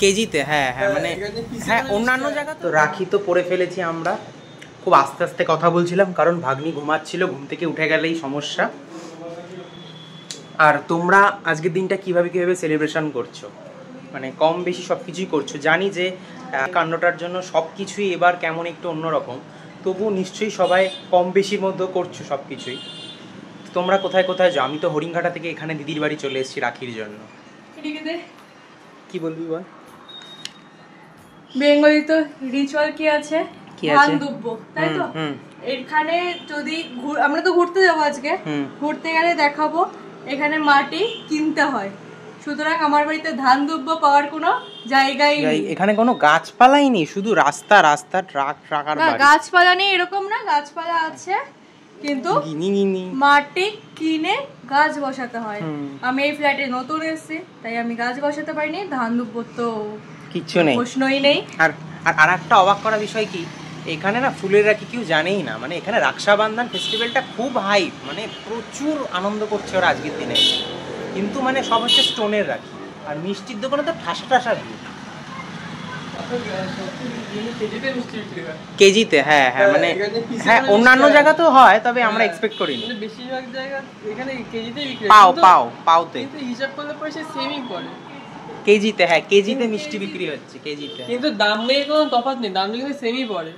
কেজিতে। হ্যাঁ হ্যাঁ, মানে হ্যাঁ অন্যান্য জায়গা তো। রাখি তো পরে ফেলেছি আমরা, খুব আস্তে আস্তে কথা বলছিলাম কারণ ভাগ্নি ঘুমাচ্ছিল, ঘুম থেকে উঠে গেলেই সমস্যা। আর তোমরা আজকের দিনটা কিভাবে কিভাবে সেলিব্রেশন করছো? মানে কম বেশি সব কিছুই করছো, জানি যে কাণ্ডটার জন্য সব কিছুই এবার কেমন একটু অন্যরকম, তবুও নিশ্চয়ই সবাই কম বেশির মধ্যে করছো সব কিছুই। তোমরা কোথায় কোথায় যাও? আমি তো হরিণঘাটা থেকে এখানে দিদির বাড়ি চলে এসেছি রাখির জন্য। কি বলবি বল। বেঙ্গলি তো রিচুয়াল কি আছে, ধান দুব্ব, তাই তো? এখানে যদি আমরা তো ঘুরতে যাবো আজকে, ঘুরতে গেলে দেখাবো এখানে মাটি কিনতে হয়, সুতরাং আমার বাড়িতে ধান দুব্ব পাওয়ার কোনো জায়গাই নেই। এখানে কোনো গাছপালাই নেই, শুধু রাস্তা রাস্তা, ট্রাক ট্রাক আর বাড়ি। গাছপালা নেই এরকম না, গাছপালা আছে কিন্তু মাটি কিনে গাছ বসাতে হয়। আমি এই ফ্ল্যাটে নতুন এসেছি, তাই আমি গাছ বসাতে পারিনি। ধান দুব্ব তো কিচ্ছু নেই, প্রশ্নই নেই। আর একটা অবাক করা বিষয় কি, এখানে না ফুলের রাখি কেউ জানেই না। মানে এখানে রাক্ষাবন্ধন ফেস্টিভ্যালটা খুব হাইপ, মানে প্রচুর আনন্দ করছে ওরা আজকের দিনে, কিন্তু মানে সব হচ্ছে স্টোনের রাখি। আর মিষ্টির দোকানে তো ঠাসা ঠাসা ভিড়। কেজিতে। হ্যাঁ হ্যাঁ, মানে হ্যাঁ অন্যান্য জায়গা তো হয়, তবে আমরা এক্সপেক্ট করিনি। বেশিরভাগ জায়গা এখানে কেজিতেই বিক্রি হয়, পাওতে কিন্তু হিসাব করলে পয়সা সেমই পড়ে কেজিতে। হ্যাঁ কেজিতে মিষ্টি বিক্রি হচ্ছে, কেজিতে, কিন্তু দামের কোনো তফাৎ নেই, দাম কিন্তু সেমই পড়ে।